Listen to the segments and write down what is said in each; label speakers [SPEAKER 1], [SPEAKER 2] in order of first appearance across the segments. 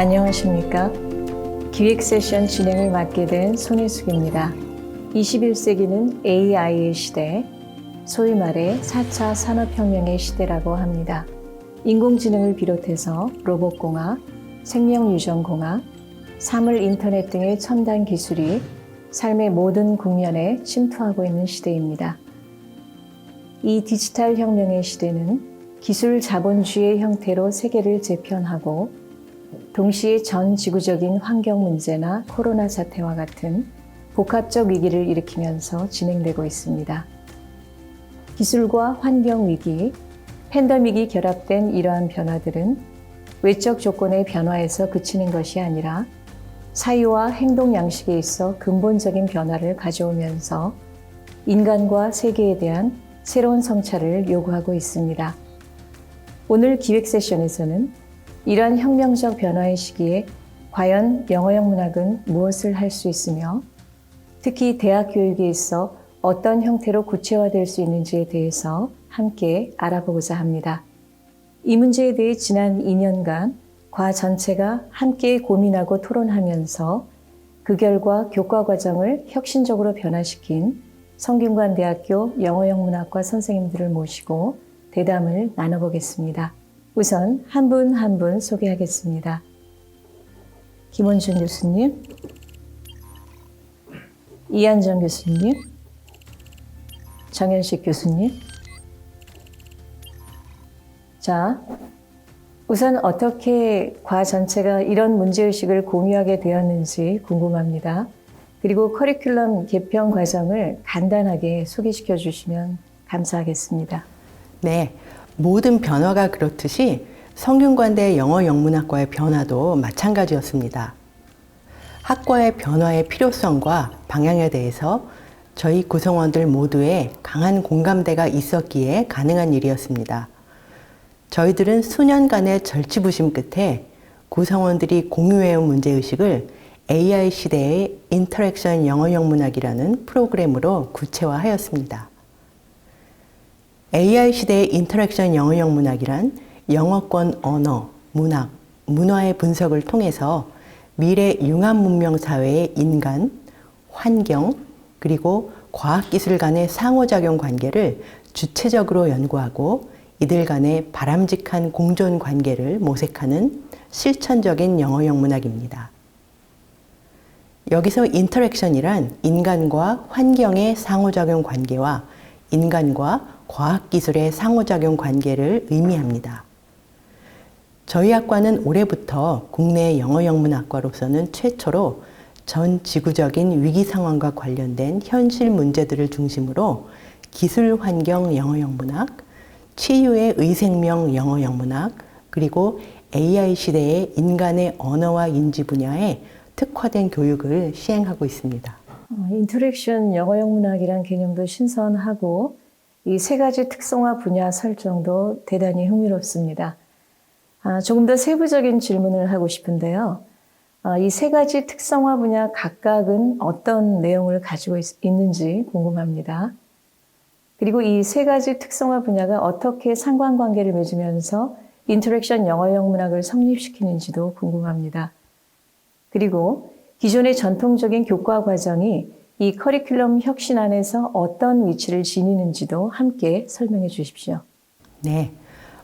[SPEAKER 1] 안녕하십니까? 기획 세션 진행을 맡게 된 손혜숙입니다. 21세기는 AI의 시대, 소위 말해 4차 산업혁명의 시대라고 합니다. 인공지능을 비롯해서 로봇공학, 생명유전공학, 사물 인터넷 등의 첨단 기술이 삶의 모든 국면에 침투하고 있는 시대입니다. 이 디지털 혁명의 시대는 기술 자본주의의 형태로 세계를 재편하고 동시에 전 지구적인 환경 문제나 코로나 사태와 같은 복합적 위기를 일으키면서 진행되고 있습니다. 기술과 환경 위기, 팬데믹이 결합된 이러한 변화들은 외적 조건의 변화에서 그치는 것이 아니라 사유와 행동 양식에 있어 근본적인 변화를 가져오면서 인간과 세계에 대한 새로운 성찰을 요구하고 있습니다. 오늘 기획 세션에서는 이러한 혁명적 변화의 시기에 과연 영어형 문학은 무엇을 할 수 있으며 특히 대학 교육에 있어 어떤 형태로 구체화될 수 있는지에 대해서 함께 알아보고자 합니다. 이 문제에 대해 지난 2년간 과 전체가 함께 고민하고 토론하면서 그 결과 교과 과정을 혁신적으로 변화시킨 성균관대학교 영어형 문학과 선생님들을 모시고 대담을 나눠보겠습니다. 우선 한 분 한 분 소개하겠습니다. 김원준 교수님, 이한정 교수님, 정현식 교수님. 자, 우선 어떻게 과 전체가 이런 문제의식을 공유하게 되었는지 궁금합니다. 그리고 커리큘럼 개편 과정을 간단하게 소개시켜 주시면 감사하겠습니다.
[SPEAKER 2] 네, 모든 변화가 그렇듯이 성균관대 영어영문학과의 변화도 마찬가지였습니다. 학과의 변화의 필요성과 방향에 대해서 저희 구성원들 모두에 강한 공감대가 있었기에 가능한 일이었습니다. 저희들은 수년간의 절치부심 끝에 구성원들이 공유해온 문제의식을 AI 시대의 인터랙션 영어영문학이라는 프로그램으로 구체화하였습니다. AI 시대의 인터랙션 영어형 문학이란 영어권 언어, 문학, 문화의 분석을 통해서 미래 융합 문명 사회의 인간, 환경, 그리고 과학기술 간의 상호작용 관계를 주체적으로 연구하고 이들 간의 바람직한 공존 관계를 모색하는 실천적인 영어형 문학입니다. 여기서 인터랙션이란 인간과 환경의 상호작용 관계와 인간과 과학기술의 상호작용 관계를 의미합니다. 저희 학과는 올해부터 국내 영어영문학과로서는 최초로 전 지구적인 위기 상황과 관련된 현실 문제들을 중심으로 기술환경 영어영문학, 치유의 의생명 영어영문학, 그리고 AI 시대의 인간의 언어와 인지 분야에 특화된 교육을 시행하고 있습니다.
[SPEAKER 1] 인터랙션 영어형 문학이란 개념도 신선하고 이 세 가지 특성화 분야 설정도 대단히 흥미롭습니다. 조금 더 세부적인 질문을 하고 싶은데요. 이 세 가지 특성화 분야 각각은 어떤 내용을 가지고 있는지 궁금합니다. 그리고 이 세 가지 특성화 분야가 어떻게 상관관계를 맺으면서 인터랙션 영어형 문학을 성립시키는지도 궁금합니다. 그리고 기존의 전통적인 교과 과정이 이 커리큘럼 혁신 안에서 어떤 위치를 지니는지도 함께 설명해 주십시오.
[SPEAKER 2] 네,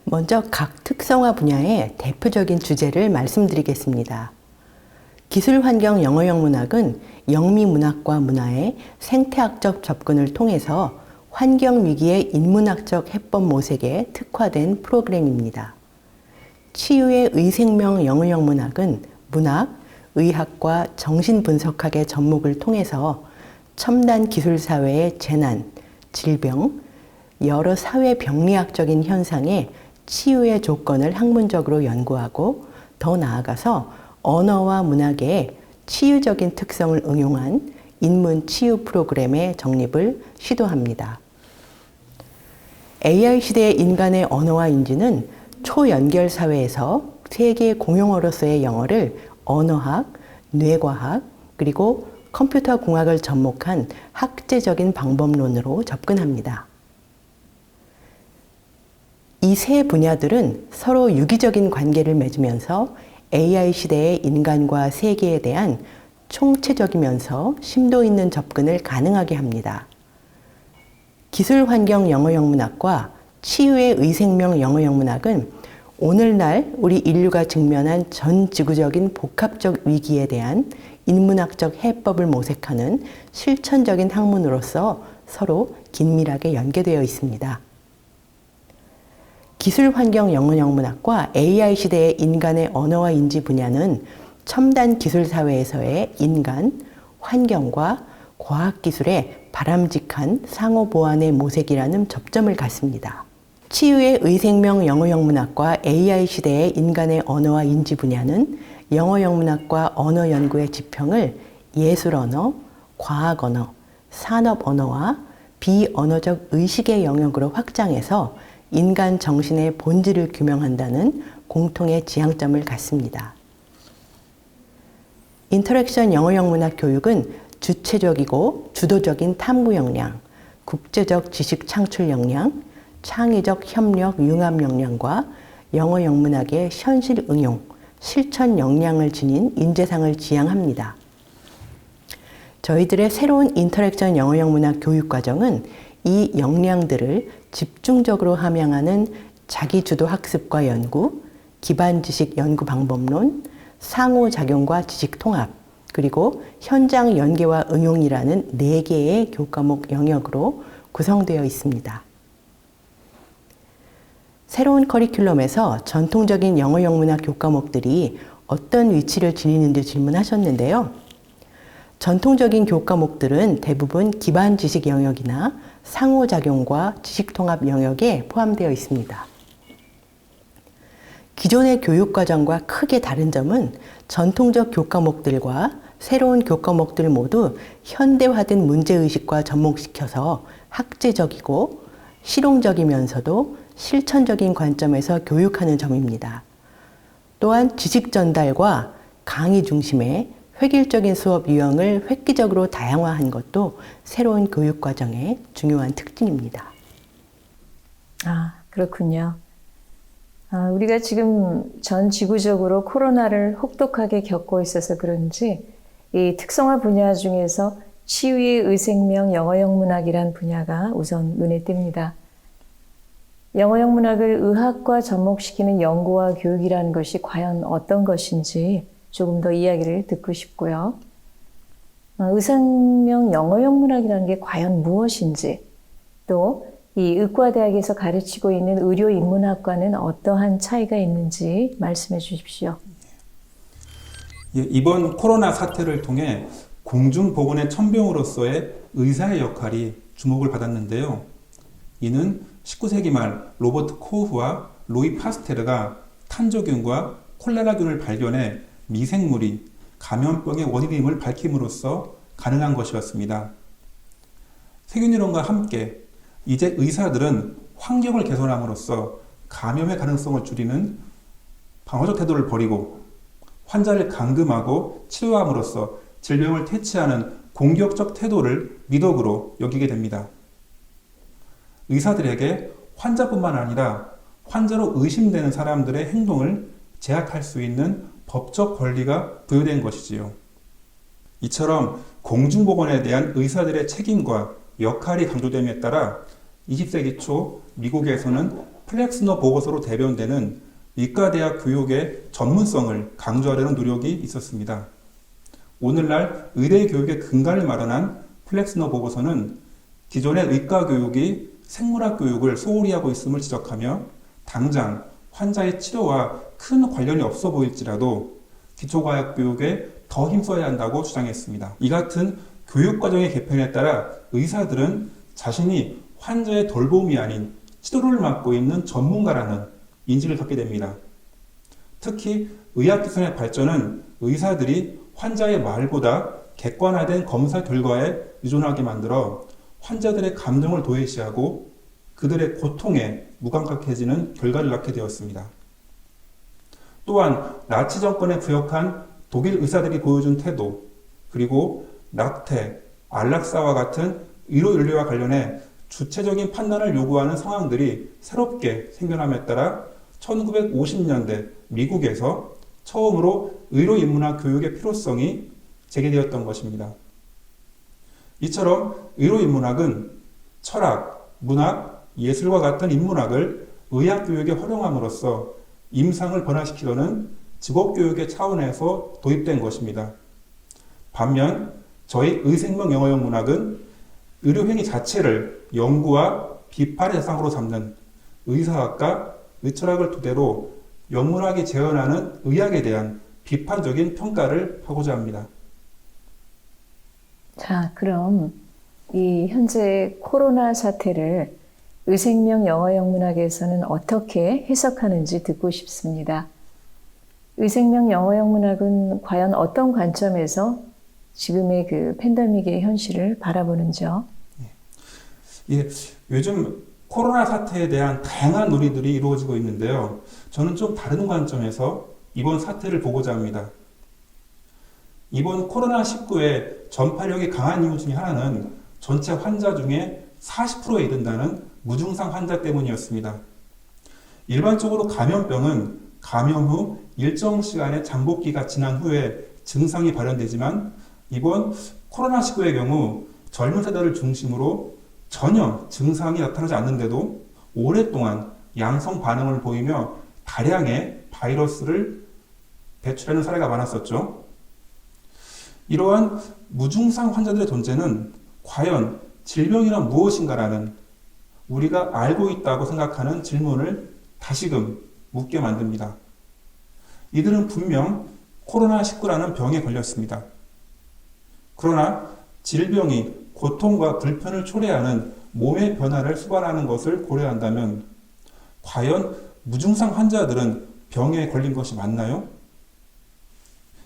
[SPEAKER 2] 먼저 각 특성화 분야의 대표적인 주제를 말씀드리겠습니다. 기술환경 영어형 문학은 영미문학과 문화의 생태학적 접근을 통해서 환경위기의 인문학적 해법 모색에 특화된 프로그램입니다. 치유의 의생명 영어형 문학은 문학, 의학과 정신분석학의 접목을 통해서 첨단 기술사회의 재난, 질병, 여러 사회병리학적인 현상의 치유의 조건을 학문적으로 연구하고 더 나아가서 언어와 문학의 치유적인 특성을 응용한 인문치유 프로그램의 정립을 시도합니다. AI 시대의 인간의 언어와 인지는 초연결 사회에서 세계 공용어로서의 영어를 언어학, 뇌과학, 그리고 컴퓨터 공학을 접목한 학제적인 방법론으로 접근합니다. 이 세 분야들은 서로 유기적인 관계를 맺으면서 AI 시대의 인간과 세계에 대한 총체적이면서 심도 있는 접근을 가능하게 합니다. 기술환경 영어영문학과 치유의 의생명 영어영문학은 오늘날 우리 인류가 직면한 전 지구적인 복합적 위기에 대한 인문학적 해법을 모색하는 실천적인 학문으로서 서로 긴밀하게 연계되어 있습니다. 기술환경 영어영문학과 AI 시대의 인간의 언어와 인지 분야는 첨단 기술 사회에서의 인간, 환경과 과학기술의 바람직한 상호 보완의 모색이라는 접점을 갖습니다. 치유의 의생명 영어영문학과 AI 시대의 인간의 언어와 인지 분야는 영어영문학과 언어 연구의 지평을 예술언어, 과학언어, 산업언어와 비언어적 의식의 영역으로 확장해서 인간 정신의 본질을 규명한다는 공통의 지향점을 갖습니다. 인터랙션 영어영문학 교육은 주체적이고 주도적인 탐구 역량, 국제적 지식 창출 역량, 창의적 협력 융합 역량과 영어영문학의 현실 응용, 실천 역량을 지닌 인재상을 지향합니다. 저희들의 새로운 인터랙션 영어영문학 교육과정은 이 역량들을 집중적으로 함양하는 자기주도 학습과 연구, 기반 지식 연구 방법론, 상호작용과 지식 통합, 그리고 현장 연계와 응용이라는 4개의 교과목 영역으로 구성되어 있습니다. 새로운 커리큘럼에서 전통적인 영어영문학 교과목들이 어떤 위치를 지니는지 질문하셨는데요. 전통적인 교과목들은 대부분 기반 지식 영역이나 상호작용과 지식통합 영역에 포함되어 있습니다. 기존의 교육과정과 크게 다른 점은 전통적 교과목들과 새로운 교과목들 모두 현대화된 문제의식과 접목시켜서 학제적이고 실용적이면서도 실천적인 관점에서 교육하는 점입니다. 또한 지식 전달과 강의 중심의 획일적인 수업 유형을 획기적으로 다양화한 것도 새로운 교육과정의 중요한 특징입니다.
[SPEAKER 1] 그렇군요. 우리가 지금 전 지구적으로 코로나를 혹독하게 겪고 있어서 그런지 이 특성화 분야 중에서 치유의 의생명 영어영문학이란 분야가 우선 눈에 띕니다. 영어영문학을 의학과 접목시키는 연구와 교육이라는 것이 과연 어떤 것인지 조금 더 이야기를 듣고 싶고요. 의생명 영어영문학이라는 게 과연 무엇인지, 또 이 의과대학에서 가르치고 있는 의료인문학과는 어떠한 차이가 있는지 말씀해 주십시오.
[SPEAKER 3] 이번 코로나 사태를 통해 공중보건의 천병으로서의 의사의 역할이 주목을 받았는데요. 이는 19세기 말 로버트 코흐와 로이 파스테르가 탄저균과 콜레라균을 발견해 미생물이 감염병의 원인임을 밝힘으로써 가능한 것이었습니다. 세균이론과 함께 이제 의사들은 환경을 개선함으로써 감염의 가능성을 줄이는 방어적 태도를 버리고 환자를 감금하고 치료함으로써 질병을 퇴치하는 공격적 태도를 미덕으로 여기게 됩니다. 의사들에게 환자뿐만 아니라 환자로 의심되는 사람들의 행동을 제약할 수 있는 법적 권리가 부여된 것이지요. 이처럼 공중보건에 대한 의사들의 책임과 역할이 강조됨에 따라 20세기 초 미국에서는 플렉스너 보고서로 대변되는 의과대학 교육의 전문성을 강조하려는 노력이 있었습니다. 오늘날 의대 교육의 근간을 마련한 플렉스너 보고서는 기존의 의과 교육이 생물학 교육을 소홀히 하고 있음을 지적하며 당장 환자의 치료와 큰 관련이 없어 보일지라도 기초과학 교육에 더 힘써야 한다고 주장했습니다. 이 같은 교육과정의 개편에 따라 의사들은 자신이 환자의 돌봄이 아닌 치료를 맡고 있는 전문가라는 인식을 갖게 됩니다. 특히 의학기술의 발전은 의사들이 환자의 말보다 객관화된 검사 결과에 의존하게 만들어 환자들의 감정을 도외시하고 그들의 고통에 무감각해지는 결과를 낳게 되었습니다. 또한 나치 정권에 부역한 독일 의사들이 보여준 태도, 그리고 낙태, 안락사와 같은 의료윤리와 관련해 주체적인 판단을 요구하는 상황들이 새롭게 생겨남에 따라 1950년대 미국에서 처음으로 의료인문학 교육의 필요성이 제기되었던 것입니다. 이처럼 의료인문학은 철학, 문학, 예술과 같은 인문학을 의학교육에 활용함으로써 임상을 변화시키려는 직업교육의 차원에서 도입된 것입니다. 반면 저희 의생명 영어형 문학은 의료행위 자체를 연구와 비판의 대상으로 삼는 의사학과 의철학을 토대로 영문학이 재현하는 의학에 대한 비판적인 평가를 하고자 합니다.
[SPEAKER 1] 자, 그럼 이 현재 코로나 사태를 의생명 영어형 문학에서는 어떻게 해석하는지 듣고 싶습니다. 의생명 영어형 문학은 과연 어떤 관점에서 지금의 그 팬데믹의 현실을 바라보는지요?
[SPEAKER 3] 예, 요즘 코로나 사태에 대한 다양한 논의들이 이루어지고 있는데요. 저는 좀 다른 관점에서 이번 사태를 보고자 합니다. 이번 코로나19의 전파력이 강한 이유 중에 하나는 전체 환자 중에 40%에 이른다는 무증상 환자 때문이었습니다. 일반적으로 감염병은 감염 후 일정 시간의 잠복기가 지난 후에 증상이 발현되지만 이번 코로나19의 경우 젊은 세대를 중심으로 전혀 증상이 나타나지 않는데도 오랫동안 양성 반응을 보이며 다량의 바이러스를 배출하는 사례가 많았었죠. 이러한 무증상 환자들의 존재는 과연 질병이란 무엇인가라는 우리가 알고 있다고 생각하는 질문을 다시금 묻게 만듭니다. 이들은 분명 코로나19라는 병에 걸렸습니다. 그러나 질병이 고통과 불편을 초래하는 몸의 변화를 수반하는 것을 고려한다면 과연 무증상 환자들은 병에 걸린 것이 맞나요?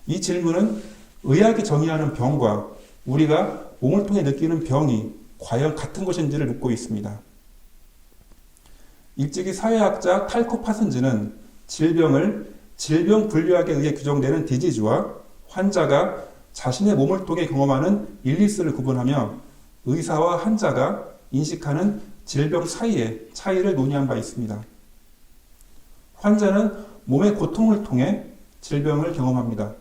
[SPEAKER 3] 이 질문은 의학이 정의하는 병과 우리가 몸을 통해 느끼는 병이 과연 같은 것인지를 묻고 있습니다. 일찍이 사회학자 탈코 파슨즈는 질병을 질병 분류학에 의해 규정되는 디지즈와 환자가 자신의 몸을 통해 경험하는 일리스를 구분하며 의사와 환자가 인식하는 질병 사이의 차이를 논의한 바 있습니다. 환자는 몸의 고통을 통해 질병을 경험합니다.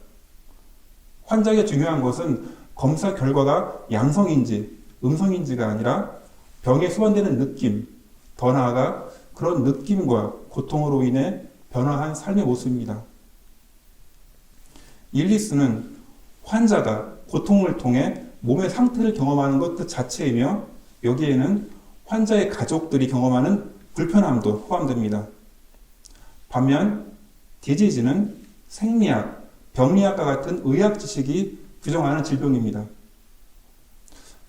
[SPEAKER 3] 환자에게 중요한 것은 검사 결과가 양성인지 음성인지가 아니라 병에 수반되는 느낌, 더 나아가 그런 느낌과 고통으로 인해 변화한 삶의 모습입니다. 일리스는 환자가 고통을 통해 몸의 상태를 경험하는 것 그 자체이며 여기에는 환자의 가족들이 경험하는 불편함도 포함됩니다. 반면 디지즈는 생리학, 병리학과 같은 의학 지식이 규정하는 질병입니다.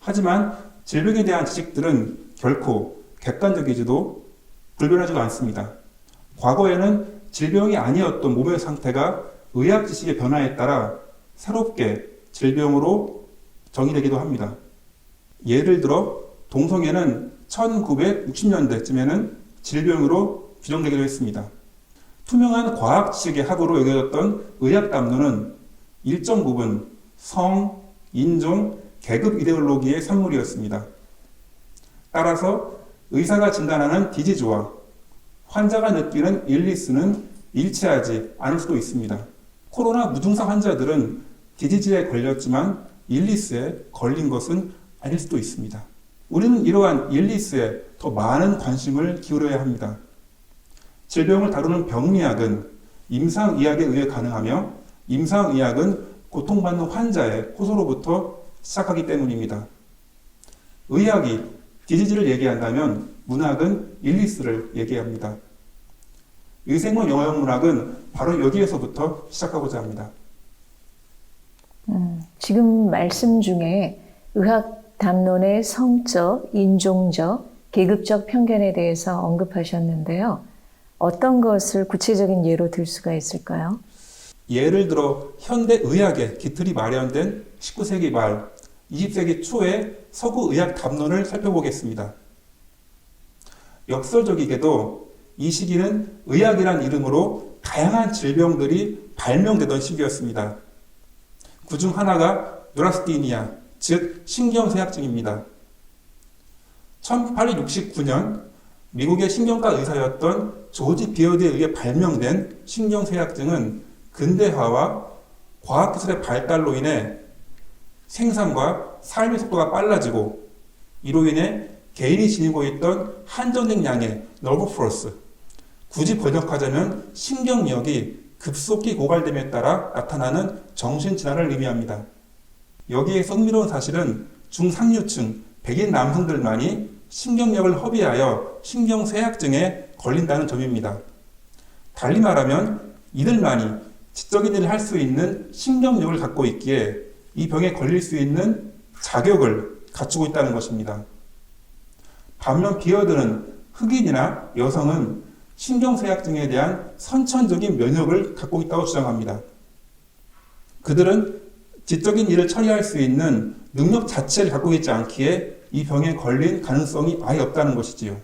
[SPEAKER 3] 하지만 질병에 대한 지식들은 결코 객관적이지도 불변하지도 않습니다. 과거에는 질병이 아니었던 몸의 상태가 의학 지식의 변화에 따라 새롭게 질병으로 정의되기도 합니다. 예를 들어 동성애는 1960년대쯤에는 질병으로 규정되기도 했습니다. 투명한 과학 지식의 학으로 여겨졌던 의학 담론은 일정 부분 성, 인종, 계급 이데올로기의 산물이었습니다. 따라서 의사가 진단하는 디지즈와 환자가 느끼는 일리스는 일치하지 않을 수도 있습니다. 코로나 무증상 환자들은 디지즈에 걸렸지만 일리스에 걸린 것은 아닐 수도 있습니다. 우리는 이러한 일리스에 더 많은 관심을 기울여야 합니다. 질병을 다루는 병리학은 임상의학에 의해 가능하며 임상의학은 고통받는 환자의 호소로부터 시작하기 때문입니다. 의학이 디지즈를 얘기한다면 문학은 일리스를 얘기합니다. 의생명 영어형 문학은 바로 여기에서부터 시작하고자 합니다.
[SPEAKER 1] 지금 말씀 중에 의학 담론의 성적, 인종적, 계급적 편견에 대해서 언급하셨는데요. 어떤 것을 구체적인 예로 들 수가 있을까요?
[SPEAKER 3] 예를 들어 현대 의학의 기틀이 마련된 19세기 말, 20세기 초의 서구 의학 담론을 살펴보겠습니다. 역설적이게도 이 시기는 의학이란 이름으로 다양한 질병들이 발명되던 시기였습니다. 그중 하나가 뉴라스테니아, 즉 신경쇠약증입니다. 1869년 미국의 신경과 의사였던 조지 비어드에 의해 발명된 신경쇠약증은 근대화와 과학기술의 발달로 인해 생산과 삶의 속도가 빨라지고 이로 인해 개인이 지니고 있던 한정된 양의 너브 포스, 굳이 번역하자면 신경력이 급속히 고갈됨에 따라 나타나는 정신질환을 의미합니다. 여기에서 흥미로운 사실은 중상류층 백인 남성들만이 신경력을 허비하여 신경쇠약증에 걸린다는 점입니다. 달리 말하면 이들만이 지적인 일을 할 수 있는 신경력을 갖고 있기에 이 병에 걸릴 수 있는 자격을 갖추고 있다는 것입니다. 반면 비어드는 흑인이나 여성은 신경쇠약증에 대한 선천적인 면역을 갖고 있다고 주장합니다. 그들은 지적인 일을 처리할 수 있는 능력 자체를 갖고 있지 않기에 이 병에 걸린 가능성이 아예 없다는 것이지요.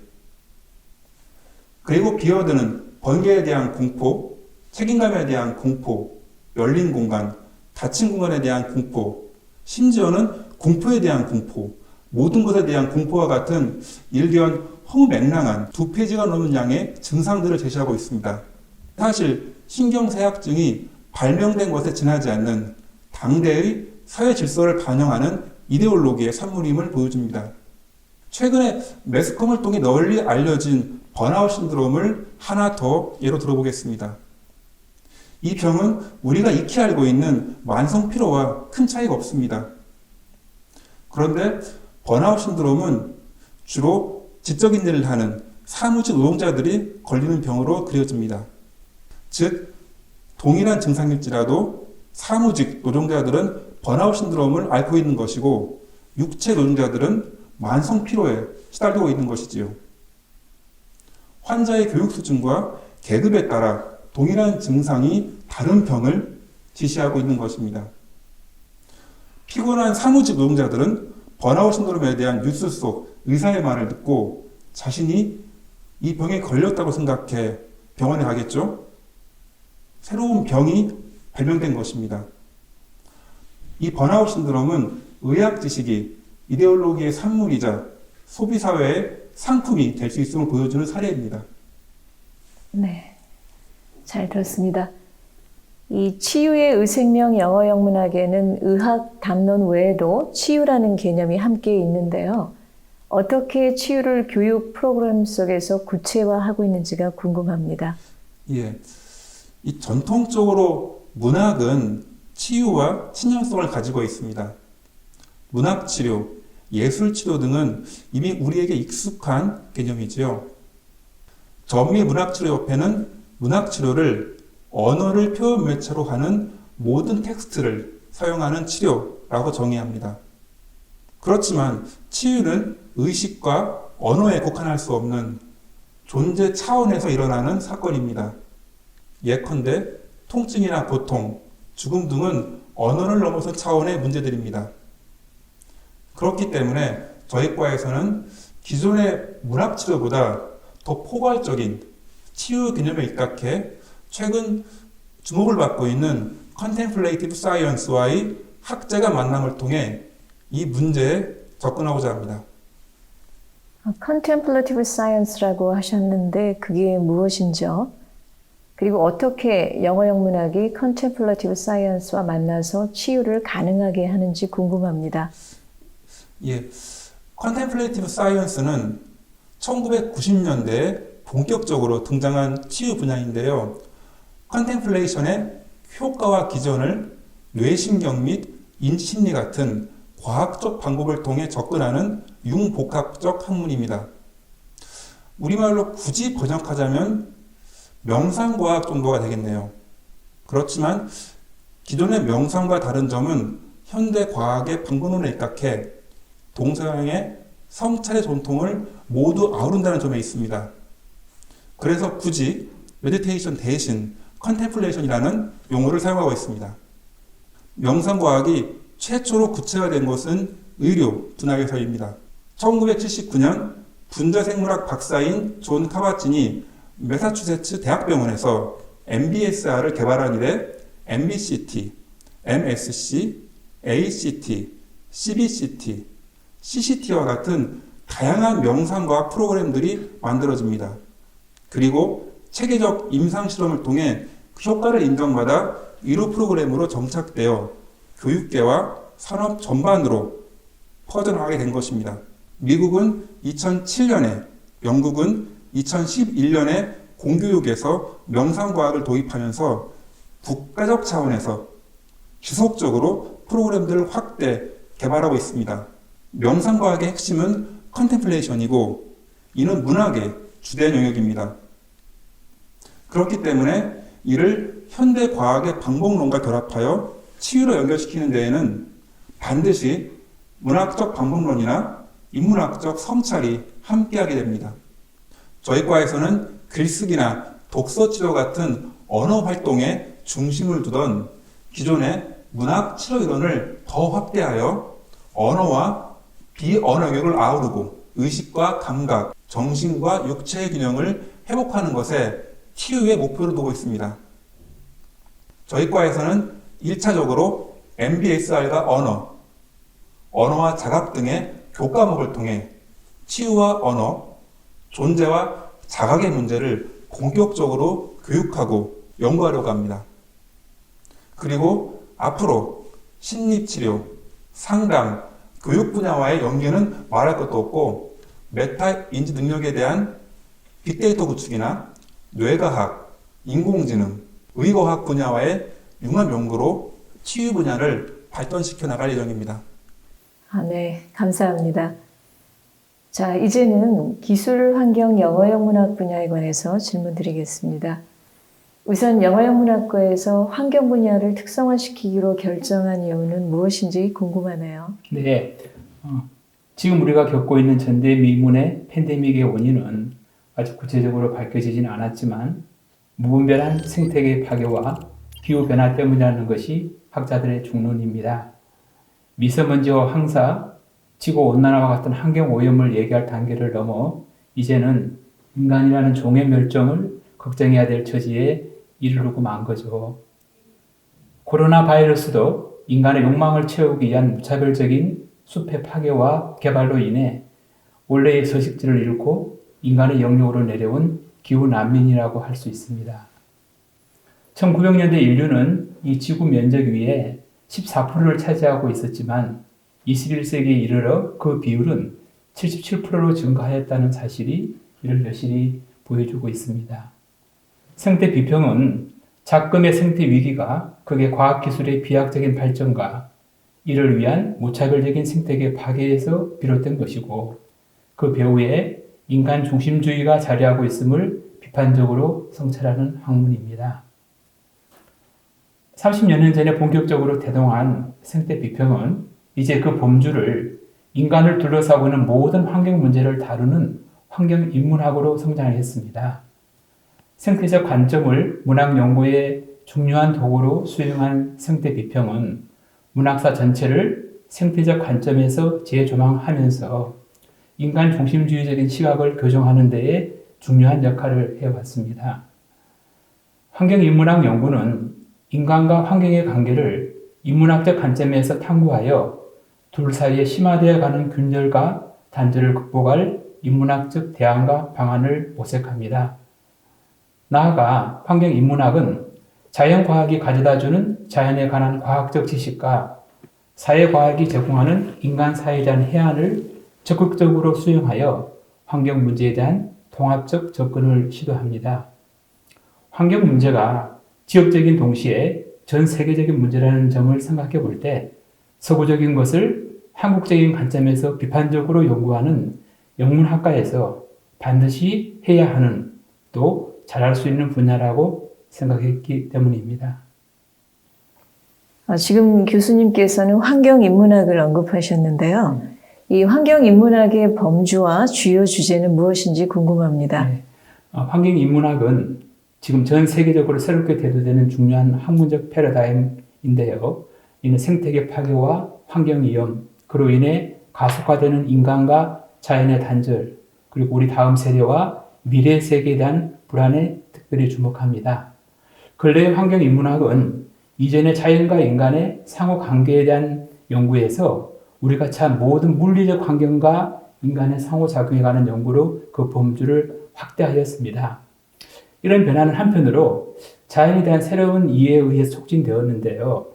[SPEAKER 3] 그리고 비어드는 번개에 대한 공포, 책임감에 대한 공포, 열린 공간, 닫힌 공간에 대한 공포, 심지어는 공포에 대한 공포, 모든 것에 대한 공포와 같은 일견 허무맹랑한 2페이지가 넘는 양의 증상들을 제시하고 있습니다. 사실 신경쇠약증이 발명된 것에 지나지 않는 당대의 사회 질서를 반영하는 이데올로기의 산물임을 보여줍니다. 최근에 매스컴을 통해 널리 알려진 번아웃 신드롬을 하나 더 예로 들어보겠습니다. 이 병은 우리가 익히 알고 있는 만성 피로와 큰 차이가 없습니다. 그런데 번아웃 신드롬은 주로 지적인 일을 하는 사무직 노동자들이 걸리는 병으로 그려집니다. 즉, 동일한 증상일지라도 사무직 노동자들은 번아웃 신드롬을 앓고 있는 것이고 육체 노동자들은 만성 피로에 시달리고 있는 것이지요. 환자의 교육 수준과 계급에 따라 동일한 증상이 다른 병을 지시하고 있는 것입니다. 피곤한 사무직 노동자들은 번아웃 신드롬에 대한 뉴스 속 의사의 말을 듣고 자신이 이 병에 걸렸다고 생각해 병원에 가겠죠? 새로운 병이 발명된 것입니다. 이 번아웃 신드롬은 의학 지식이 이데올로기의 산물이자 소비사회의 상품이 될 수 있음을 보여주는 사례입니다.
[SPEAKER 1] 네, 잘 들었습니다. 이 치유의 의생명 영어 영문학에는 의학 담론 외에도 치유라는 개념이 함께 있는데요. 어떻게 치유를 교육 프로그램 속에서 구체화하고 있는지가 궁금합니다.
[SPEAKER 3] 예, 이 전통적으로 문학은 치유와 친연성을 가지고 있습니다. 문학치료, 예술치료 등은 이미 우리에게 익숙한 개념이지요. 전미 문학치료협회는 문학치료를 언어를 표현 매체로 하는 모든 텍스트를 사용하는 치료라고 정의합니다. 그렇지만 치유는 의식과 언어에 국한할 수 없는 존재 차원에서 일어나는 사건입니다. 예컨대 통증이나 고통, 죽음 등은 언어를 넘어선 차원의 문제들입니다. 그렇기 때문에 저희 과에서는 기존의 문학치료보다 더 포괄적인 치유 개념에 입각해 최근 주목을 받고 있는 컨템플레이티브 사이언스와의 학자가 만남을 통해 이 문제에 접근하고자 합니다.
[SPEAKER 1] 컨템플레이티브 사이언스라고 하셨는데 그게 무엇인지요? 그리고 어떻게 영어 영문학이 컨템플레이티브 사이언스와 만나서 치유를 가능하게 하는지 궁금합니다.
[SPEAKER 3] 예, 컨템플레이티브 사이언스는 1990년대에 본격적으로 등장한 치유 분야인데요. 컨템플레이션의 효과와 기전을 뇌신경 및 인지심리 같은 과학적 방법을 통해 접근하는 융복합적 학문입니다. 우리말로 굳이 번역하자면 명상과학 정도가 되겠네요. 그렇지만 기존의 명상과 다른 점은 현대 과학의 방법론에 입각해 동서양의 성찰의 전통을 모두 아우른다는 점에 있습니다. 그래서 굳이 메디테이션 대신 컨템플레이션이라는 용어를 사용하고 있습니다. 명상과학이 최초로 구체화된 것은 의료 분야에서입니다. 1979년 분자생물학 박사인 존 카바진이 매사추세츠 대학병원에서 MBSR을 개발한 이래 MBCT, MSC, ACT, CBCT, CCT와 같은 다양한 명상과학 프로그램들이 만들어집니다. 그리고 체계적 임상실험을 통해 효과를 인정받아 의료 프로그램으로 정착되어 교육계와 산업 전반으로 퍼져나가게 된 것입니다. 미국은 2007년에, 영국은 2011년에 공교육에서 명상과학을 도입하면서 국가적 차원에서 지속적으로 프로그램들을 확대, 개발하고 있습니다. 명상과학의 핵심은 컨템플레이션이고 이는 문학의 주된 영역입니다. 그렇기 때문에 이를 현대 과학의 방법론과 결합하여 치유로 연결시키는 데에는 반드시 문학적 방법론이나 인문학적 성찰이 함께하게 됩니다. 저희 과에서는 글쓰기나 독서 치료 같은 언어 활동에 중심을 두던 기존의 문학 치료 이론을 더 확대하여 언어와 비언어 영역을 아우르고 의식과 감각, 정신과 육체의 균형을 회복하는 것에 치유의 목표를 두고 있습니다. 저희 과에서는 1차적으로 MBSR과 언어와 자각 등의 교과목을 통해 치유와 언어, 존재와 자각의 문제를 본격적으로 교육하고 연구하려고 합니다. 그리고 앞으로 심리치료, 상담, 교육 분야와의 연계는 말할 것도 없고 메타 인지 능력에 대한 빅데이터 구축이나 뇌과학, 인공지능, 의과학 분야와의 융합 연구로 치유 분야를 발전시켜 나갈 예정입니다.
[SPEAKER 1] 네, 감사합니다. 자, 이제는 기술, 환경, 영어형 문학 분야에 관해서 질문 드리겠습니다. 우선 영어형 문학과에서 환경 분야를 특성화시키기로 결정한 이유는 무엇인지 궁금하네요.
[SPEAKER 4] 네, 지금 우리가 겪고 있는 전대미문의 팬데믹의 원인은 아직 구체적으로 밝혀지지는 않았지만 무분별한 생태계 파괴와 기후변화 때문이라는 것이 학자들의 중론입니다. 미세먼지와 황사, 지구온난화와 같은 환경오염을 얘기할 단계를 넘어 이제는 인간이라는 종의 멸종을 걱정해야 될 처지에 이르르고 만 거죠. 코로나 바이러스도 인간의 욕망을 채우기 위한 무차별적인 숲의 파괴와 개발로 인해 원래의 서식지를 잃고 인간의 영역으로 내려온 기후난민이라고 할 수 있습니다. 1900년대 인류는 이 지구 면적 위에 14%를 차지하고 있었지만 21세기에 이르러 그 비율은 77%로 증가하였다는 사실이 이를 여실히 보여주고 있습니다. 생태 비평은 작금의 생태 위기가 극의 과학기술의 비약적인 발전과 이를 위한 무차별적인 생태계 파괴에서 비롯된 것이고 그 배후에 인간 중심주의가 자리하고 있음을 비판적으로 성찰하는 학문입니다. 30여 년 전에 본격적으로 대동한 생태 비평은 이제 그 범주를 인간을 둘러싸고 있는 모든 환경 문제를 다루는 환경 인문학으로 성장했습니다. 생태적 관점을 문학 연구의 중요한 도구로 수용한 생태 비평은 문학사 전체를 생태적 관점에서 재조망하면서 인간 중심주의적인 시각을 교정하는 데에 중요한 역할을 해왔습니다. 환경 인문학 연구는 인간과 환경의 관계를 인문학적 관점에서 탐구하여 둘 사이에 심화되어 가는 균열과 단절을 극복할 인문학적 대안과 방안을 모색합니다. 나아가 환경 인문학은 자연과학이 가져다주는 자연에 관한 과학적 지식과 사회과학이 제공하는 인간 사회에 대한 해안을 적극적으로 수용하여 환경 문제에 대한 통합적 접근을 시도합니다. 환경 문제가 지역적인 동시에 전 세계적인 문제라는 점을 생각해 볼 때 서구적인 것을 한국적인 관점에서 비판적으로 연구하는 영문학과에서 반드시 해야 하는 또 잘할 수 있는 분야라고 생각했기 때문입니다.
[SPEAKER 1] 지금 교수님께서는 환경인문학을 언급하셨는데요. 이 환경인문학의 범주와 주요 주제는 무엇인지 궁금합니다.
[SPEAKER 4] 네. 환경인문학은 지금 전 세계적으로 새롭게 대두되는 중요한 학문적 패러다임인데요. 이는 생태계 파괴와 환경위험, 그로 인해 가속화되는 인간과 자연의 단절, 그리고 우리 다음 세대와 미래 세계에 대한 불안에 특별히 주목합니다. 근래의 환경인문학은 이전의 자연과 인간의 상호관계에 대한 연구에서 우리가 처한 모든 물리적 환경과 인간의 상호작용에 관한 연구로 그 범주를 확대하였습니다. 이런 변화는 한편으로 자연에 대한 새로운 이해에 의해 촉진되었는데요.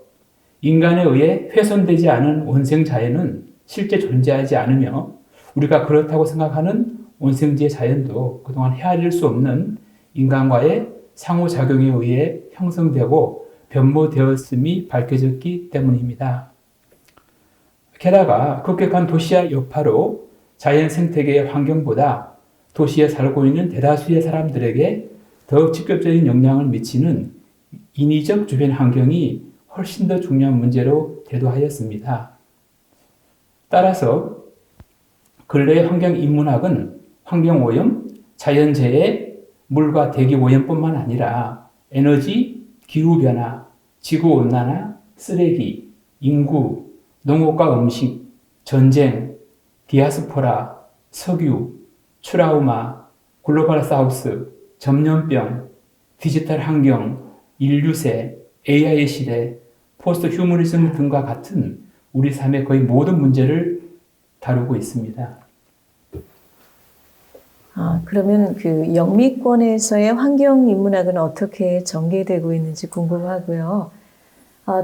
[SPEAKER 4] 인간에 의해 훼손되지 않은 원생 자연은 실제 존재하지 않으며 우리가 그렇다고 생각하는 원생지의 자연도 그동안 헤아릴 수 없는 인간과의 상호작용에 의해 형성되고 변모되었음이 밝혀졌기 때문입니다. 게다가 급격한 도시화 여파로 자연 생태계의 환경보다 도시에 살고 있는 대다수의 사람들에게 더욱 직접적인 영향을 미치는 인위적 주변 환경이 훨씬 더 중요한 문제로 대두하였습니다. 따라서 근래의 환경인문학은 환경오염, 자연재해, 물과 대기오염뿐만 아니라 에너지, 기후변화, 지구온난화, 쓰레기, 인구, 농업과 음식, 전쟁, 디아스포라, 석유, 트라우마, 글로벌 사우스, 전염병, 디지털 환경, 인류세, AI 시대, 포스트 휴머니즘 등과 같은 우리 삶의 거의 모든 문제를 다루고 있습니다.
[SPEAKER 1] 그러면 그 영미권에서의 환경인문학은 어떻게 전개되고 있는지 궁금하고요.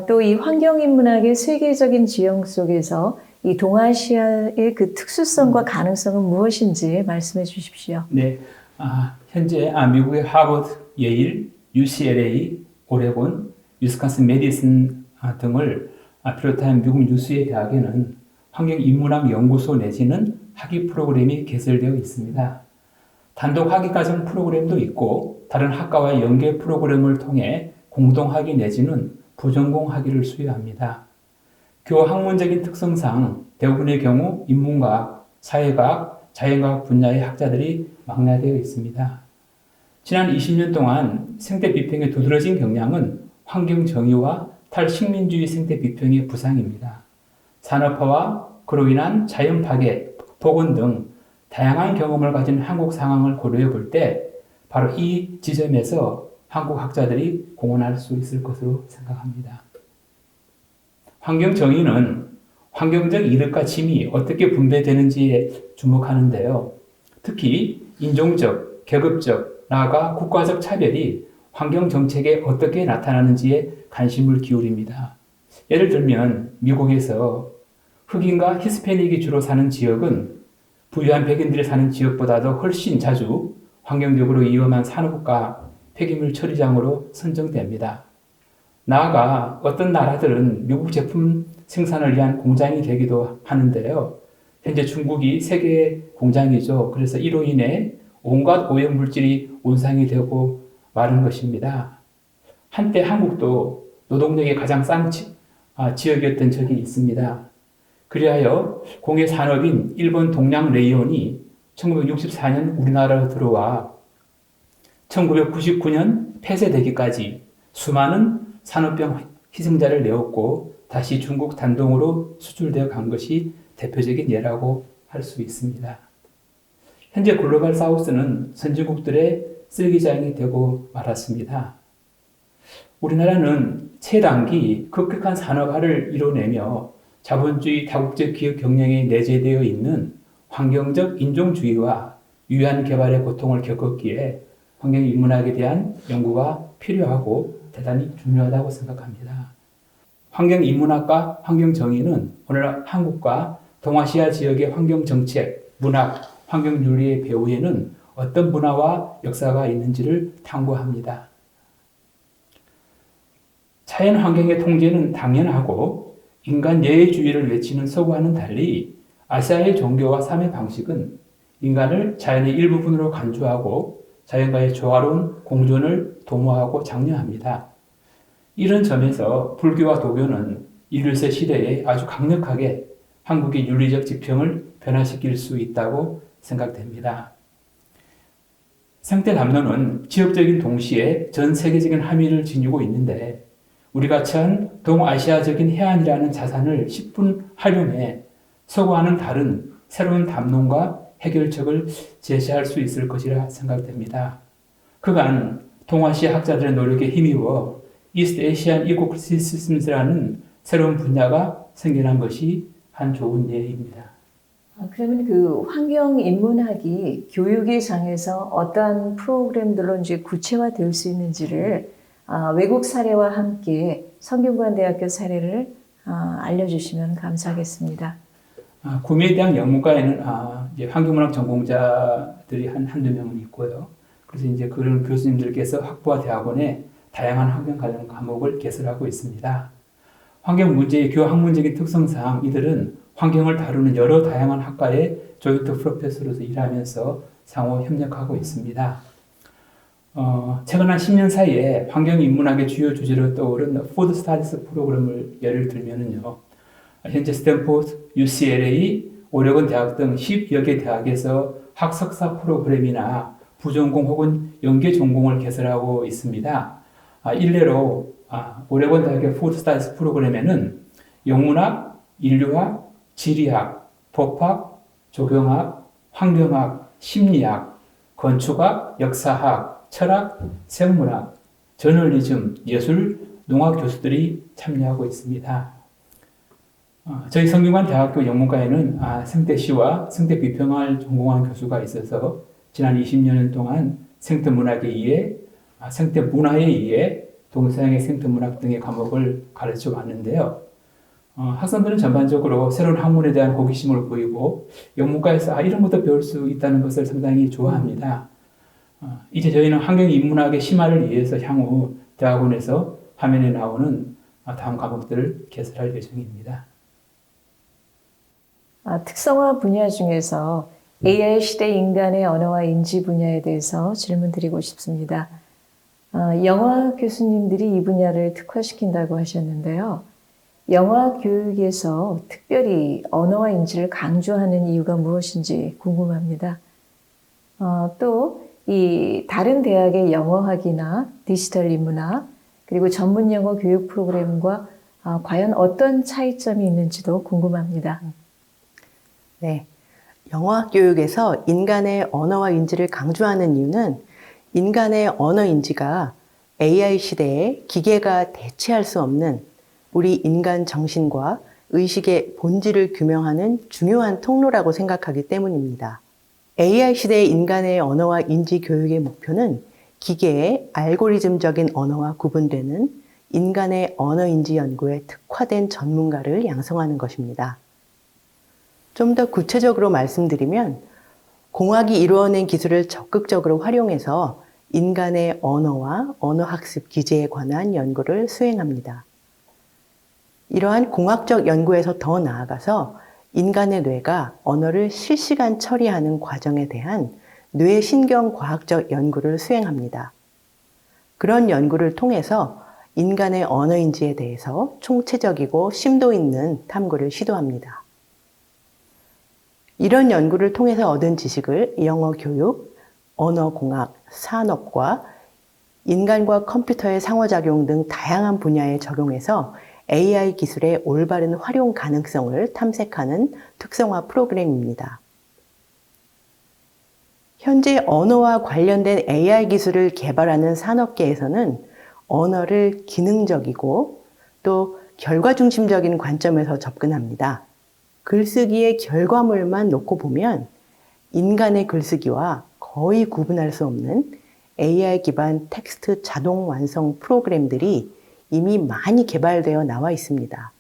[SPEAKER 1] 또 이 환경인문학의 세계적인 지형 속에서 이 동아시아의 그 특수성과 가능성은 무엇인지 말씀해 주십시오.
[SPEAKER 4] 네, 현재 미국의 하버드, 예일, UCLA, 오레곤, 위스콘신 메디슨 등을 비롯한 미국 유수의 대학에는 환경인문학 연구소 내지는 학위 프로그램이 개설되어 있습니다. 단독 학위과정 프로그램도 있고 다른 학과와의 연계 프로그램을 통해 공동학위 내지는 부전공 학위를 수여합니다. 교우 학문적인 특성상 대부분의 경우 인문과학, 사회과학, 자연과학 분야의 학자들이 망라되어 있습니다. 지난 20년 동안 생태 비평의 두드러진 경향은 환경 정의와 탈식민주의 생태 비평의 부상입니다. 산업화와 그로 인한 자연 파괴, 복원 등 다양한 경험을 가진 한국 상황을 고려해 볼 때 바로 이 지점에서 한국 학자들이 공헌할 수 있을 것으로 생각합니다. 환경 정의는 환경적 이득과 짐이 어떻게 분배되는지에 주목하는데요. 특히 인종적, 계급적, 나아가 국가적 차별이 환경 정책에 어떻게 나타나는지에 관심을 기울입니다. 예를 들면 미국에서 흑인과 히스패닉이 주로 사는 지역은 부유한 백인들이 사는 지역보다도 훨씬 자주 환경적으로 위험한 산업과 폐기물 처리장으로 선정됩니다. 나아가 어떤 나라들은 미국 제품 생산을 위한 공장이 되기도 하는데요. 현재 중국이 세계 공장이죠. 그래서 이로 인해 온갖 오염물질이 온상이 되고 마른 것입니다. 한때 한국도 노동력이 가장 싼 지역이었던 적이 있습니다. 그리하여 공예 산업인 일본 동양 레이온이 1964년 우리나라로 들어와 1999년 폐쇄되기까지 수많은 산업병 희생자를 내었고 다시 중국 단동으로 수출되어 간 것이 대표적인 예라고 할 수 있습니다. 현재 글로벌 사우스는 선진국들의 쓰레기장이 되고 말았습니다. 우리나라는 최단기 급격한 산업화를 이뤄내며 자본주의 다국적 기업 경영에 내재되어 있는 환경적 인종주의와 유한 개발의 고통을 겪었기에 환경인문학에 대한 연구가 필요하고 대단히 중요하다고 생각합니다. 환경인문학과 환경정의는 오늘 한국과 동아시아 지역의 환경정책, 문학, 환경윤리의 배후에는 어떤 문화와 역사가 있는지를 탐구합니다. 자연환경의 통제는 당연하고 인간 예의주의를 외치는 서구와는 달리 아시아의 종교와 삶의 방식은 인간을 자연의 일부분으로 간주하고 자연과의 조화로운 공존을 도모하고 장려합니다. 이런 점에서 불교와 도교는 이르세 시대에 아주 강력하게 한국의 윤리적 지평을 변화시킬 수 있다고 생각됩니다. 생태 담론은 지역적인 동시에 전 세계적인 함의를 지니고 있는데 우리가 처한 동아시아적인 해안이라는 자산을 10분 활용해 서구와는 다른 새로운 담론과 해결책을 제시할 수 있을 것이라 생각됩니다. 그간 동아시아 학자들의 노력에 힘입어 이스트 에시안 이코시스템스라는 새로운 분야가 생겨난 것이 한 좋은 예입니다.
[SPEAKER 1] 그러면 그 환경인문학이 교육의 장에서 어떠한 프로그램들로 이제 구체화될 수 있는지를 외국 사례와 함께 성균관대학교 사례를 알려주시면 감사하겠습니다.
[SPEAKER 4] 구미에 대한 영문과에는 이제 환경문학 전공자들이 한두 명은 있고요. 그래서 이제 그런 교수님들께서 학부와 대학원에 다양한 환경 관련 과목을 개설하고 있습니다. 환경 문제의 교학문적인 특성상 이들은 환경을 다루는 여러 다양한 학과의 조인트 프로페서로서 일하면서 상호 협력하고 있습니다. 최근 한 10년 사이에 환경인문학의 주요 주제로 떠오른 푸드 스타디스 프로그램을 예를 들면은요. 현재 스탠포드, UCLA, 오레곤 대학 등 10여 개 대학에서 학석사 프로그램이나 부전공 혹은 연계 전공을 개설하고 있습니다. 일례로 오레곤 대학의 푸드 스타디스 프로그램에는 영문학, 인류학, 지리학, 법학, 조경학, 환경학, 심리학, 건축학, 역사학, 철학, 생물학, 저널리즘, 예술, 농학 교수들이 참여하고 있습니다. 저희 성균관대학교 영문과에는 생태시와 생태 비평을 전공한 교수가 있어서 지난 20년 동안 생태문학에 의해 생태문화에 의해 동서양의 생태문학 등의 과목을 가르쳐 왔는데요. 학생들은 전반적으로 새로운 학문에 대한 호기심을 보이고 영문과에서 이런 것도 배울 수 있다는 것을 상당히 좋아합니다. 이제 저희는 환경인문학의 심화를 위해서 향후 대학원에서 화면에 나오는 다음 과목들을 개설할 예정입니다.
[SPEAKER 1] 특성화 분야 중에서 AI 시대 인간의 언어와 인지 분야에 대해서 질문드리고 싶습니다. 영화 교수님들이 이 분야를 특화시킨다고 하셨는데요. 영화 교육에서 특별히 언어와 인지를 강조하는 이유가 무엇인지 궁금합니다. 또 이 다른 대학의 영어학이나 디지털 인문학 그리고 전문 영어 교육 프로그램과 과연 어떤 차이점이 있는지도 궁금합니다.
[SPEAKER 2] 네. 영어학 교육에서 인간의 언어와 인지를 강조하는 이유는 인간의 언어 인지가 AI 시대에 기계가 대체할 수 없는 우리 인간 정신과 의식의 본질을 규명하는 중요한 통로라고 생각하기 때문입니다. AI 시대의 인간의 언어와 인지 교육의 목표는 기계의 알고리즘적인 언어와 구분되는 인간의 언어 인지 연구에 특화된 전문가를 양성하는 것입니다. 좀 더 구체적으로 말씀드리면 공학이 이루어낸 기술을 적극적으로 활용해서 인간의 언어와 언어학습 기제에 관한 연구를 수행합니다. 이러한 공학적 연구에서 더 나아가서 인간의 뇌가 언어를 실시간 처리하는 과정에 대한 뇌신경과학적 연구를 수행합니다. 그런 연구를 통해서 인간의 언어인지에 대해서 총체적이고 심도 있는 탐구를 시도합니다. 이런 연구를 통해서 얻은 지식을 영어 교육, 언어공학, 산업과 인간과 컴퓨터의 상호작용 등 다양한 분야에 적용해서 AI 기술의 올바른 활용 가능성을 탐색하는 특성화 프로그램입니다. 현재 언어와 관련된 AI 기술을 개발하는 산업계에서는 언어를 기능적이고 또 결과 중심적인 관점에서 접근합니다. 글쓰기의 결과물만 놓고 보면 인간의 글쓰기와 거의 구분할 수 없는 AI 기반 텍스트 자동 완성 프로그램들이 이미 많이 개발되어 나와 있습니다.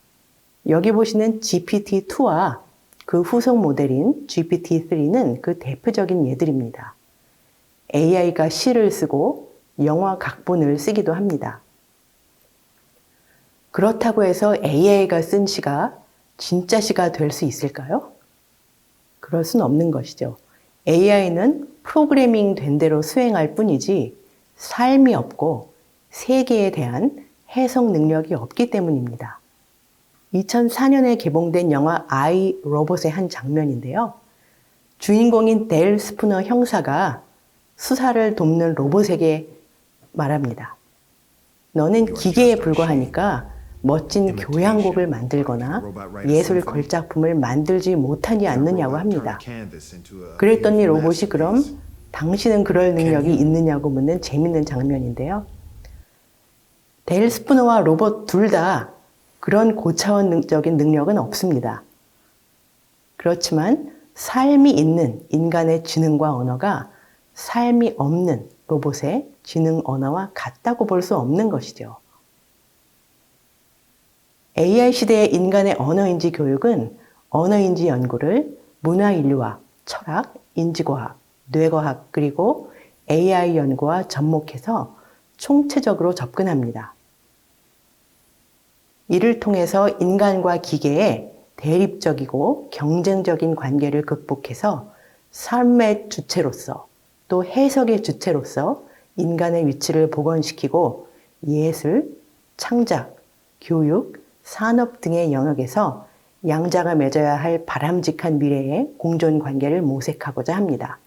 [SPEAKER 2] 여기 보시는 GPT-2와 그 후속 모델인 GPT-3는 그 대표적인 예들입니다. AI가 시를 쓰고 영화 각본을 쓰기도 합니다. 그렇다고 해서 AI가 쓴 시가 진짜 시가 될 수 있을까요? 그럴 수는 없는 것이죠. AI는 프로그래밍 된 대로 수행할 뿐이지 삶이 없고 세계에 대한 해석 능력이 없기 때문입니다. 2004년에 개봉된 영화 I, 로봇의 한 장면인데요. 주인공인 델 스푸너 형사가 수사를 돕는 로봇에게 말합니다. 너는 기계에 불과하니까 멋진 교향곡을 만들거나 예술 걸작품을 만들지 못하지 않느냐고 합니다. 그랬더니 로봇이 그럼 당신은 그럴 능력이 있느냐고 묻는 재밌는 장면인데요. 델 스푸너와 로봇 둘 다 그런 고차원적인 능력은 없습니다. 그렇지만 삶이 있는 인간의 지능과 언어가 삶이 없는 로봇의 지능 언어와 같다고 볼 수 없는 것이죠. AI 시대의 인간의 언어인지 교육은 언어인지 연구를 문화인류학, 철학, 인지과학, 뇌과학, 그리고 AI 연구와 접목해서 총체적으로 접근합니다. 이를 통해서 인간과 기계의 대립적이고 경쟁적인 관계를 극복해서 삶의 주체로서 또 해석의 주체로서 인간의 위치를 복원시키고 예술, 창작, 교육, 산업 등의 영역에서 양자가 맺어야 할 바람직한 미래의 공존 관계를 모색하고자 합니다.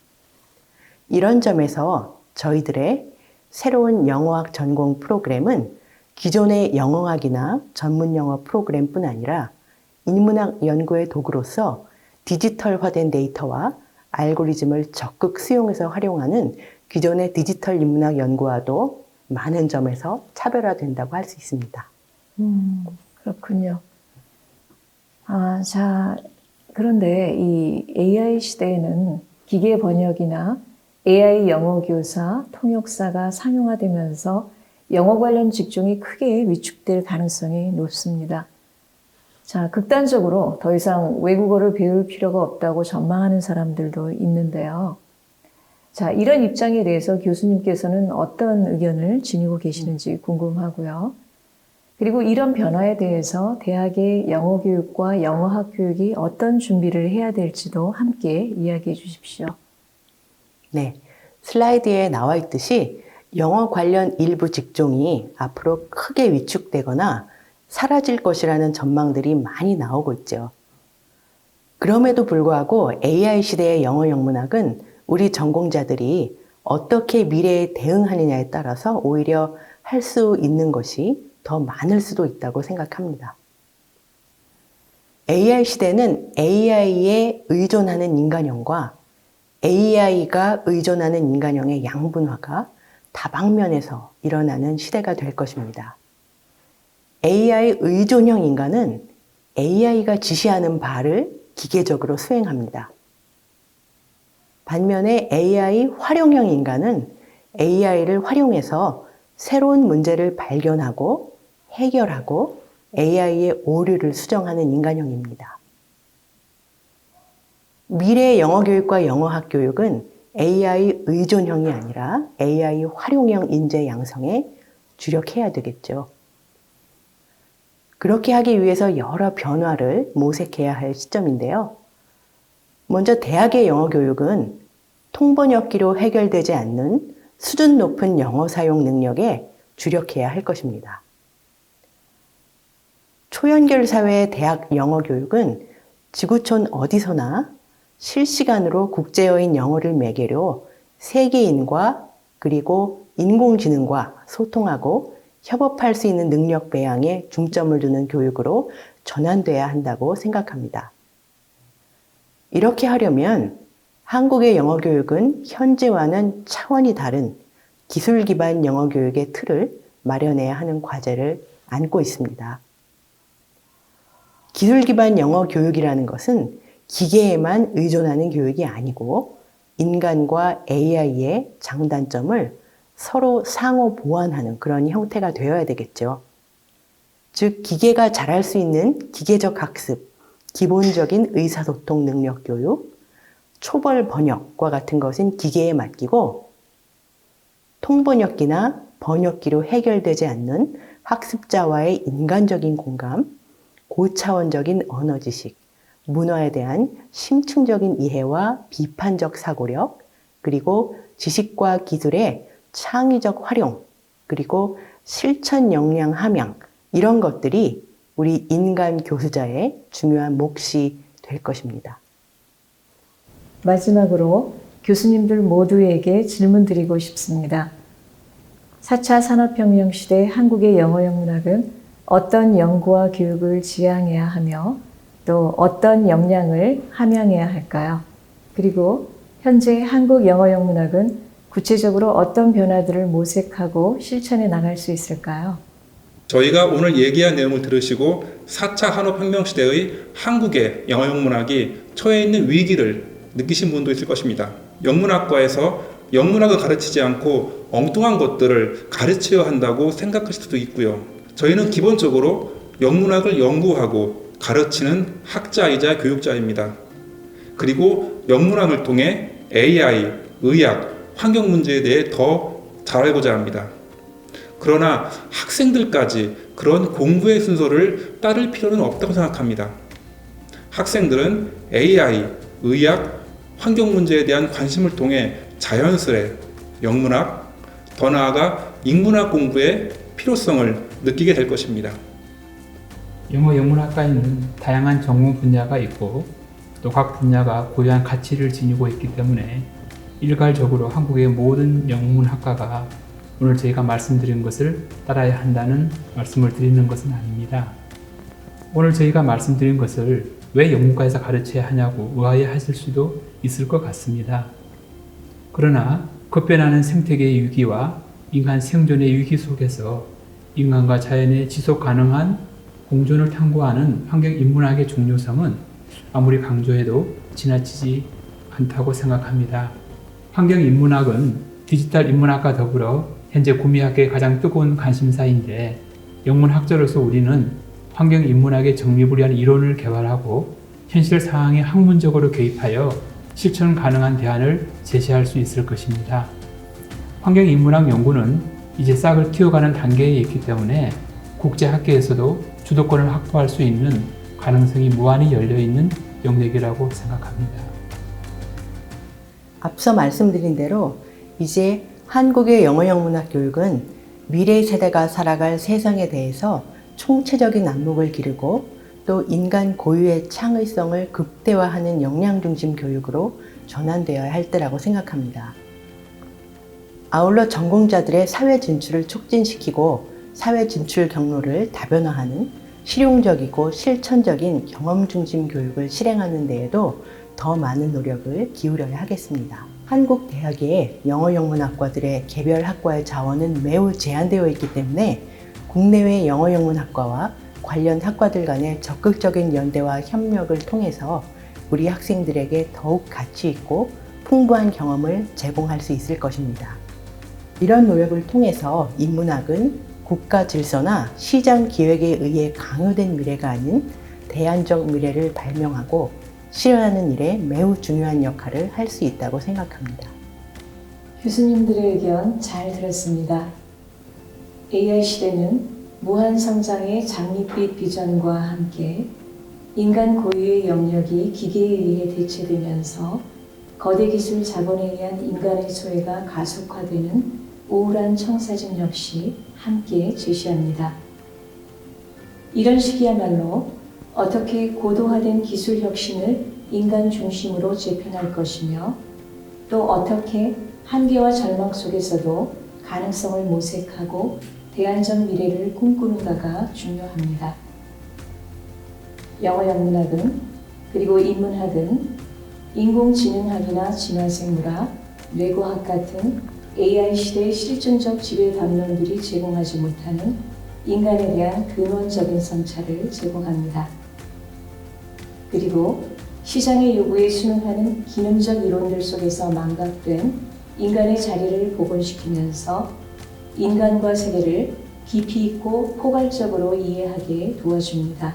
[SPEAKER 2] 이런 점에서 저희들의 새로운 영어학 전공 프로그램은 기존의 영어학이나 전문 영어 프로그램뿐 아니라 인문학 연구의 도구로서 디지털화된 데이터와 알고리즘을 적극 수용해서 활용하는 기존의 디지털 인문학 연구와도 많은 점에서 차별화된다고 할 수 있습니다.
[SPEAKER 1] 그렇군요. 자, 그런데 이 AI 시대에는 기계 번역이나 AI 영어 교사, 통역사가 상용화되면서 영어 관련 직종이 크게 위축될 가능성이 높습니다. 자, 극단적으로 더 이상 외국어를 배울 필요가 없다고 전망하는 사람들도 있는데요. 자, 이런 입장에 대해서 교수님께서는 어떤 의견을 지니고 계시는지 궁금하고요. 그리고 이런 변화에 대해서 대학의 영어 교육과 영어학 교육이 어떤 준비를 해야 될지도 함께 이야기해 주십시오.
[SPEAKER 2] 네, 슬라이드에 나와 있듯이 영어 관련 일부 직종이 앞으로 크게 위축되거나 사라질 것이라는 전망들이 많이 나오고 있죠. 그럼에도 불구하고 AI 시대의 영어 영문학은 우리 전공자들이 어떻게 미래에 대응하느냐에 따라서 오히려 할 수 있는 것이 더 많을 수도 있다고 생각합니다. AI 시대는 AI에 의존하는 인간형과 AI가 의존하는 인간형의 양분화가 다방면에서 일어나는 시대가 될 것입니다. AI 의존형 인간은 AI가 지시하는 바를 기계적으로 수행합니다. 반면에 AI 활용형 인간은 AI를 활용해서 새로운 문제를 발견하고 해결하고 AI의 오류를 수정하는 인간형입니다. 미래의 영어교육과 영어학 교육은 AI 의존형이 아니라 AI 활용형 인재 양성에 주력해야 되겠죠. 그렇게 하기 위해서 여러 변화를 모색해야 할 시점인데요. 먼저 대학의 영어 교육은 통번역기로 해결되지 않는 수준 높은 영어 사용 능력에 주력해야 할 것입니다. 초연결 사회의 대학 영어 교육은 지구촌 어디서나 실시간으로 국제어인 영어를 매개로 세계인과 그리고 인공지능과 소통하고 협업할 수 있는 능력 배양에 중점을 두는 교육으로 전환돼야 한다고 생각합니다. 이렇게 하려면 한국의 영어 교육은 현재와는 차원이 다른 기술 기반 영어 교육의 틀을 마련해야 하는 과제를 안고 있습니다. 기술 기반 영어 교육이라는 것은 기계에만 의존하는 교육이 아니고 인간과 AI의 장단점을 서로 상호 보완하는 그런 형태가 되어야 되겠죠. 즉, 기계가 잘할 수 있는 기계적 학습, 기본적인 의사소통 능력 교육, 초벌 번역과 같은 것은 기계에 맡기고 통번역기나 번역기로 해결되지 않는 학습자와의 인간적인 공감, 고차원적인 언어 지식, 문화에 대한 심층적인 이해와 비판적 사고력, 그리고 지식과 기술의 창의적 활용, 그리고 실천 역량 함양, 이런 것들이 우리 인간 교수자의 중요한 몫이 될 것입니다.
[SPEAKER 1] 마지막으로 교수님들 모두에게 질문 드리고 싶습니다. 4차 산업혁명 시대 한국의 영어 영문학은 어떤 연구와 교육을 지향해야 하며 또 어떤 역량을 함양해야 할까요? 그리고 현재 한국 영어 영문학은 구체적으로 어떤 변화들을 모색하고 실천해 나갈 수 있을까요?
[SPEAKER 3] 저희가 오늘 얘기한 내용을 들으시고 4차 산업혁명 시대의 한국의 영어 영문학이 처해 있는 위기를 느끼신 분도 있을 것입니다. 영문학과에서 영문학을 가르치지 않고 엉뚱한 것들을 가르쳐야 한다고 생각하실 수도 있고요. 저희는 기본적으로 영문학을 연구하고 가르치는 학자이자 교육자입니다. 그리고 영문학을 통해 AI, 의학, 환경 문제에 대해 더 잘 알고자 합니다. 그러나 학생들까지 그런 공부의 순서를 따를 필요는 없다고 생각합니다. 학생들은 AI, 의학, 환경 문제에 대한 관심을 통해 자연스레 영문학, 더 나아가 인문학 공부의 필요성을 느끼게 될 것입니다.
[SPEAKER 4] 영어 영문학과에는 다양한 전공 분야가 있고 또 각 분야가 고유한 가치를 지니고 있기 때문에 일괄적으로 한국의 모든 영문학과가 오늘 저희가 말씀드린 것을 따라야 한다는 말씀을 드리는 것은 아닙니다. 오늘 저희가 말씀드린 것을 왜 영문과에서 가르쳐야 하냐고 의아해하실 수도 있을 것 같습니다. 그러나 급변하는 생태계의 위기와 인간 생존의 위기 속에서 인간과 자연의 지속 가능한 공존을 탐구하는 환경인문학의 중요성은 아무리 강조해도 지나치지 않다고 생각합니다. 환경인문학은 디지털 인문학과 더불어 현재 구미학계의 가장 뜨거운 관심사인데 영문학자로서 우리는 환경인문학의 정리부리한 이론을 개발하고 현실 상황에 학문적으로 개입하여 실천 가능한 대안을 제시할 수 있을 것입니다. 환경인문학 연구는 이제 싹을 틔워가는 단계에 있기 때문에 국제학계에서도 주도권을 확보할 수 있는 가능성이 무한히 열려있는 영역이라고 생각합니다.
[SPEAKER 2] 앞서 말씀드린 대로 이제 한국의 영어영문학 교육은 미래 세대가 살아갈 세상에 대해서 총체적인 안목을 기르고 또 인간 고유의 창의성을 극대화하는 역량 중심 교육으로 전환되어야 할 때라고 생각합니다. 아울러 전공자들의 사회 진출을 촉진시키고 사회 진출 경로를 다변화하는 실용적이고 실천적인 경험 중심 교육을 실행하는 데에도 더 많은 노력을 기울여야 하겠습니다. 한국 대학의 영어영문학과들의 개별 학과의 자원은 매우 제한되어 있기 때문에 국내외 영어영문학과와 관련 학과들 간의 적극적인 연대와 협력을 통해서 우리 학생들에게 더욱 가치 있고 풍부한 경험을 제공할 수 있을 것입니다. 이런 노력을 통해서 인문학은 국가 질서나 시장 기획에 의해 강요된 미래가 아닌 대안적 미래를 발명하고 실현하는 일에 매우 중요한 역할을 할 수 있다고 생각합니다.
[SPEAKER 1] 교수님들의 의견 잘 들었습니다. AI 시대는 무한 성장의 장밋빛 비전과 함께 인간 고유의 영역이 기계에 의해 대체되면서 거대 기술 자본에 의한 인간의 소외가 가속화되는 우울한 청사진 역시 함께 제시합니다. 이런 시기야말로 어떻게 고도화된 기술 혁신을 인간 중심으로 재편할 것이며 또 어떻게 한계와 절망 속에서도 가능성을 모색하고 대안적 미래를 꿈꾸는가가 중요합니다. 영어영문학은 그리고 인문학은 인공지능학이나 진화생물학, 뇌과학 같은 AI 시대의 실증적 지배 담론들이 제공하지 못하는 인간에 대한 근원적인 성찰을 제공합니다. 그리고 시장의 요구에 순응하는 기능적 이론들 속에서 망각된 인간의 자리를 복원시키면서 인간과 세계를 깊이 있고 포괄적으로 이해하게 도와줍니다.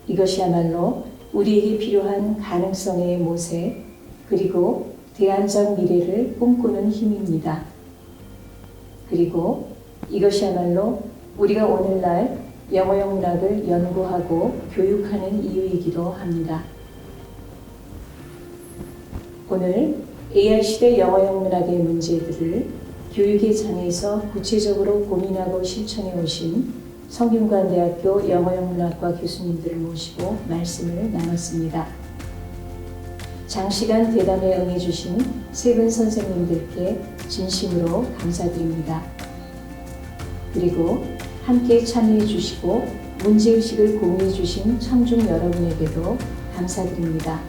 [SPEAKER 1] 이것이야말로 우리에게 필요한 가능성의 모색 그리고 대안적 미래를 꿈꾸는 힘입니다. 그리고 이것이야말로 우리가 오늘날 영어영문학을 연구하고 교육하는 이유이기도 합니다. 오늘 AI 시대 영어영문학의 문제들을 교육의 장에서 구체적으로 고민하고 실천해 오신 성균관대학교 영어영문학과 교수님들을 모시고 말씀을 나눴습니다. 장시간 대담에 응해주신 세 분 선생님들께 진심으로 감사드립니다. 그리고 함께 참여해 주시고 문제의식을 공유해 주신 청중 여러분에게도 감사드립니다.